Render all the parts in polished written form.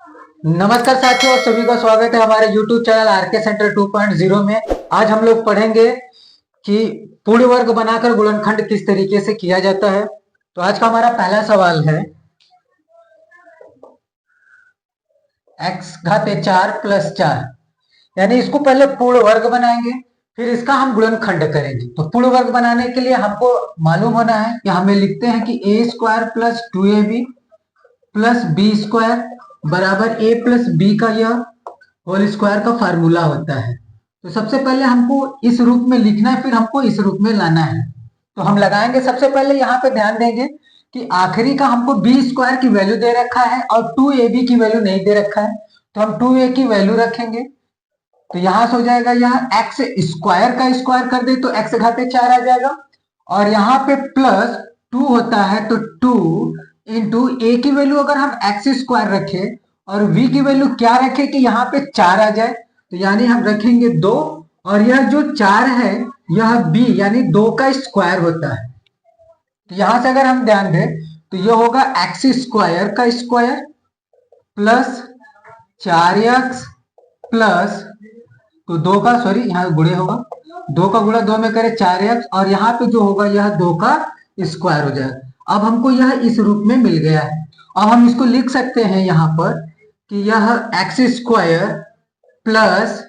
नमस्कार साथियों, सभी का स्वागत है हमारे YouTube चैनल आरके सेंटर 2.0 में। आज हम लोग पढ़ेंगे कि पूर्ण वर्ग बनाकर गुणनखंड किस तरीके से किया जाता है। तो आज का हमारा पहला सवाल है x घाते 4 प्लस 4, यानी इसको पहले पूर्ण वर्ग बनाएंगे, फिर इसका हम गुणनखंड करेंगे। तो पूर्ण वर्ग बनाने के लिए हमको मालूम होना है कि हमें लिखते हैं कि A square plus 2ab plus B square बराबर ए प्लस बी का यह होल स्क्वायर का फार्मूला होता है। तो सबसे पहले हमको इस रूप में लिखना है, फिर हमको इस रूप में लाना है। तो हम लगाएंगे। सबसे पहले यहाँ पे ध्यान देंगे कि आखिरी का हमको बी स्क्वायर की वैल्यू दे रखा है और 2ab की वैल्यू नहीं दे रखा है, तो हम 2a की वैल्यू रखेंगे। तो यहां से हो जाएगा, यह एक्स स्क्वायर का स्क्वायर कर दे तो एक्स घाते 4 आ जाएगा, और यहाँ पे प्लस 2 होता है तो 2 इंटू ए की वैल्यू अगर हम एक्स स्क्वायर रखे और v की वैल्यू क्या रखे कि यहाँ पे 4 आ जाए, तो यानी हम रखेंगे 2, और यह जो 4 है यह b यानी 2 का स्क्वायर होता है। तो यहां से अगर हम ध्यान दें तो यह होगा एक्स स्क्वायर का स्क्वायर प्लस 4x प्लस, तो 2 का सॉरी यहाँ गुणे होगा, 2 का गुणा 2 में करे 4x, और यहाँ पे जो होगा यह 2 का स्क्वायर हो जाएगा। अब हमको यह इस रूप में मिल गया है। अब हम इसको लिख सकते हैं यहाँ पर कि यह एक्स स्क्वायर प्लस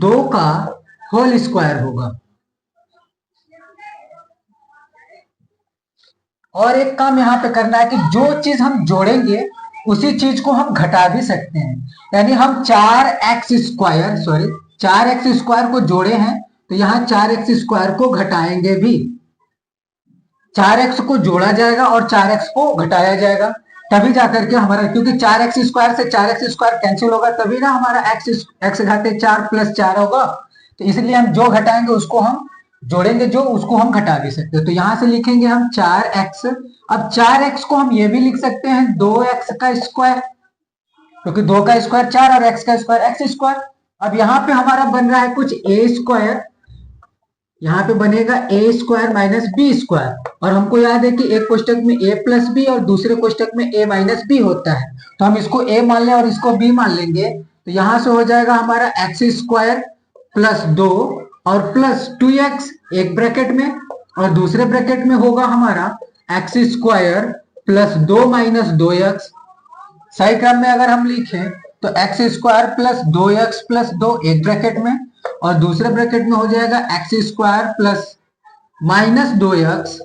2 का होल स्क्वायर होगा। और एक काम यहाँ पे करना है कि जो चीज हम जोड़ेंगे उसी चीज को हम घटा भी सकते हैं, यानी हम 4x स्क्वायर को जोड़े हैं तो यहाँ 4x स्क्वायर को घटाएंगे भी। 4x को जोड़ा जाएगा और 4x को घटाया जाएगा, तभी जाकर के हमारा, क्योंकि 4x स्क्वायर से 4x स्क्वायर कैंसिल होगा तभी ना हमारा x घाते 4 प्लस 4 होगा। तो इसलिए हम जो घटाएंगे उसको हम जोड़ेंगे, जो उसको हम घटा भी सकते हैं। तो यहां से लिखेंगे हम 4x। अब 4x को हम ये भी लिख सकते हैं 2x का स्क्वायर, क्योंकि 2 का स्क्वायर 4 और x का स्क्वायर x स्क्वायर। अब यहाँ पे हमारा बन रहा है कुछ a स्क्वायर, यहाँ पे बनेगा ए स्क्वायर माइनस बी स्क्वायर, और हमको याद है कि एक कोष्टक में a प्लस बी और दूसरे कोष्टक में a माइनस बी होता है, तो हम इसको a मान लें और इसको b मान लेंगे। तो यहां से हो जाएगा हमारा एक्स स्क्वायर प्लस 2 और प्लस 2x एक ब्रैकेट में, और दूसरे ब्रैकेट में होगा हमारा x square plus 2 minus 2x। सही क्रम में अगर हम लिखें तो x square plus 2x plus 2 एक ब्रैकेट में, और दूसरे ब्रैकेट में हो जाएगा x square plus minus 2x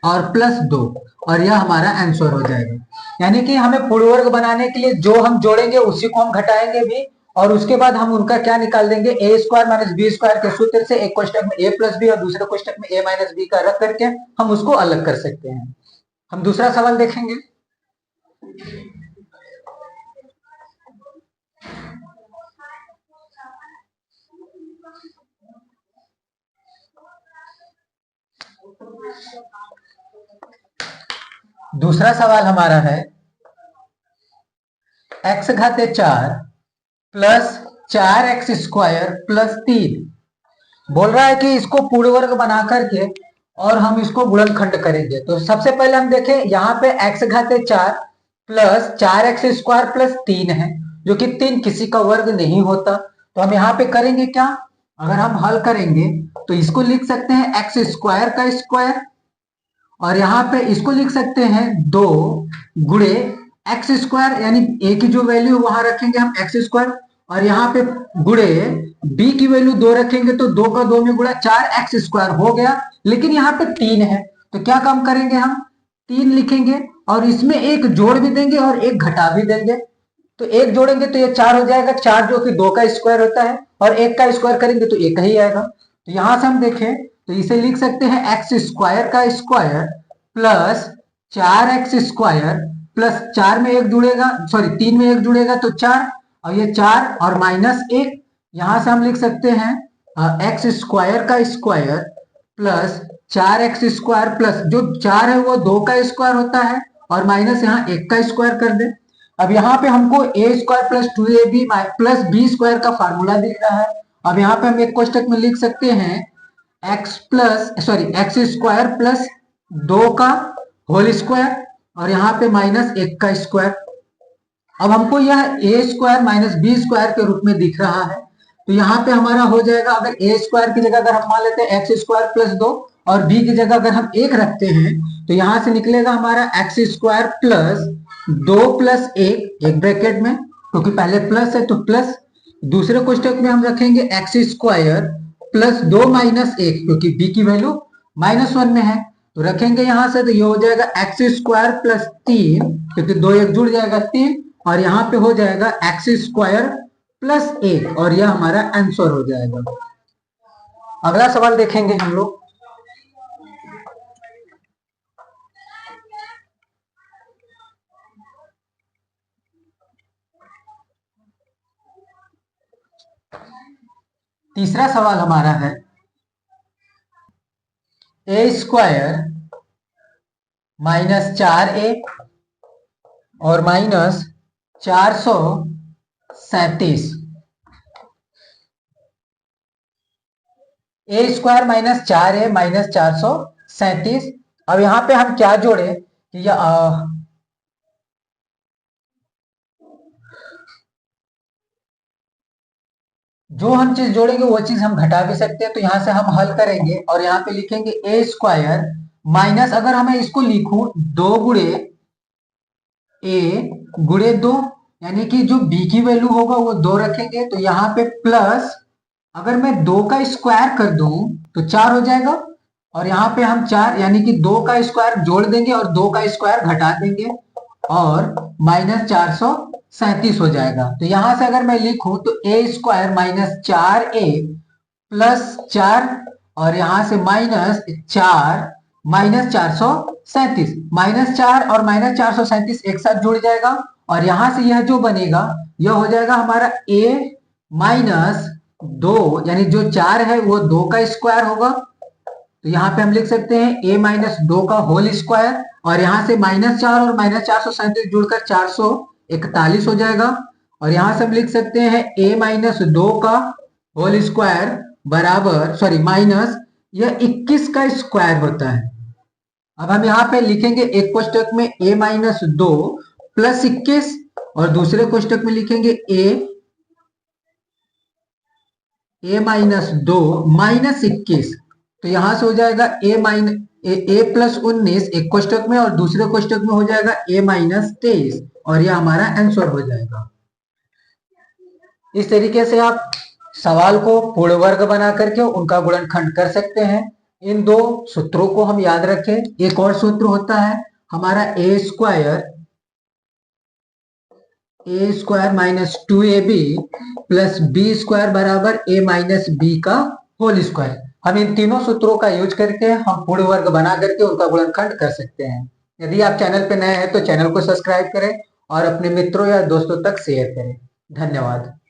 और प्लस 2, और यह हमारा आंसर हो जाएगा। यानी कि हमें पूर्ण वर्ग बनाने के लिए जो हम जोड़ेंगे उसी को हम घटाएंगे भी, और उसके बाद हम उनका क्या निकाल देंगे, ए स्क्वायर माइनस बी स्क्वायर के सूत्र से एक कोष्टक में ए प्लस बी और दूसरे कोष्टक में ए माइनस बी का रख करके हम उसको अलग कर सकते हैं। हम दूसरा सवाल देखेंगे। दूसरा सवाल हमारा है x घाते 4 plus 4x square plus 3। बोल रहा है कि इसको पूर्ण वर्ग बना करके और हम इसको गुणनखंड करेंगे। तो सबसे पहले हम देखें, यहाँ पे x घाते 4 plus 4x square plus 3 है, जो कि 3 किसी का वर्ग नहीं होता। तो हम यहाँ पे करेंगे क्या, अगर हम हल करेंगे तो इसको लिख सकते हैं एक्स स्क्वायर का स्क्वायर, और यहाँ पे इसको लिख सकते हैं 2 गुणे एक्स स्क्वायर, यानी ए की जो वैल्यू वहां रखेंगे हम एक्स स्क्वायर, और यहाँ पे गुणे बी की वैल्यू 2 रखेंगे तो 2 का 2 में गुणा 4x स्क्वायर हो गया। लेकिन यहाँ पे 3 है तो क्या काम करेंगे, हम 3 लिखेंगे और इसमें एक जोड़ भी देंगे और एक घटा भी देंगे। तो एक जोड़ेंगे तो ये 4 हो जाएगा, 4 जो कि 2 का स्क्वायर होता है, और एक का स्क्वायर करेंगे तो एक ही आएगा। तो यहां से हम देखें तो इसे लिख सकते हैं एक्स स्क्वायर का square plus 4x square plus 4 में एक जुड़ेगा, सॉरी 3 में एक जुड़ेगा तो 4, और ये 4 और माइनस 1। यहां से हम लिख सकते हैं एक्स स्क्वायर का square plus 4x square plus जो 4 है वो 2 का स्क्वायर होता है, और माइनस यहाँ 1 का स्क्वायर कर दे। अब यहाँ पे हमको A square plus 2ab plus B square का फार्मूला दिख रहा है। अब यहाँ पे हम एक कोष्टक में लिख सकते हैं एक्स स्क्वायर प्लस 2 का होल स्क्वायर, और यहाँ पे माइनस 1 का स्क्वायर। अब हमको यह ए स्क्वायर माइनस बी स्क्वायर के रूप में दिख रहा है, तो यहाँ पे हमारा हो जाएगा, अगर ए स्क्वायर की जगह अगर हम मान लेते हैं एक्स स्क्वायर प्लस 2 और बी की जगह अगर हम 1 रखते हैं, तो यहां से निकलेगा हमारा एक्स स्क्वायर प्लस 2 प्लस 1, एक ब्रैकेट में, क्योंकि पहले प्लस है तो प्लस, दूसरे कोष्टक में हम रखेंगे एक्स स्क्वायर प्लस 2 माइनस 1, क्योंकि बी की वैल्यू -1 में है, तो रखेंगे यहां से, तो ये हो जाएगा एक्स स्क्वायर प्लस 3, क्योंकि 2 1 जुड़ जाएगा 3, और यहाँ पे हो जाएगा एक्स स्क्वायर प्लस 1, और यह हमारा आंसर हो जाएगा। अगला सवाल देखेंगे हम लोग। तीसरा सवाल हमारा है ए स्क्वायर माइनस 4a और माइनस 437, ए स्क्वायर माइनस 4a माइनस 437। अब यहां पे हम क्या जोड़े कि जो हम चीज जोड़ेंगे वो चीज हम घटा भी सकते हैं, तो यहां से हम हल करेंगे और यहाँ पे लिखेंगे ए स्क्वायर माइनस, अगर हमें इसको लिखूं 2 गुणे ए गुणे 2, यानी कि जो बी की वैल्यू होगा वो 2 रखेंगे, तो यहाँ पे प्लस, अगर मैं 2 का स्क्वायर कर दूं तो 4 हो जाएगा, और यहाँ पे हम 4 यानी कि 2 का स्क्वायर जोड़ देंगे और 2 का स्क्वायर घटा देंगे, और माइनस 437 हो जाएगा। तो यहां से अगर मैं लिखूं तो ए स्क्वायर माइनस 4a प्लस 4, और यहां से माइनस 4 माइनस 437, -4 और -437 एक साथ जुड़ जाएगा, और यहां से यह जो बनेगा यह हो जाएगा हमारा a माइनस 2, यानी जो 4 है वो 2 का स्क्वायर होगा, तो यहाँ पे हम लिख सकते हैं a माइनस 2 का होल स्क्वायर, और यहां से -4 और -437 जुड़कर 441 हो जाएगा, और यहां से हम लिख सकते हैं a माइनस 2 का होल स्क्वायर बराबर, सॉरी माइनस, यह 21 का स्क्वायर होता है। अब हम यहाँ पे लिखेंगे एक कोष्टक में a माइनस 2 प्लस 21, और दूसरे कोष्टक में लिखेंगे a माइनस 2 माइनस 21, तो यहां से हो जाएगा a प्लस 19 एक कोष्टक में, और दूसरे कोष्टक में हो जाएगा a माइनस 23, और यह हमारा आंसर हो जाएगा। इस तरीके से आप सवाल को पूर्ण वर्ग बना करके उनका गुणनखंड कर सकते हैं। इन 2 सूत्रों को हम याद रखें। एक और सूत्र होता है हमारा A square minus 2ab plus B square बराबर a माइनस बी का होल स्क्वायर। हम इन तीनों सूत्रों का यूज करके हम पूर्ण वर्ग बना करके उनका गुणनखंड कर सकते हैं। यदि आप चैनल पर नए हैं तो चैनल को सब्सक्राइब करें और अपने मित्रों या दोस्तों तक शेयर करें। धन्यवाद।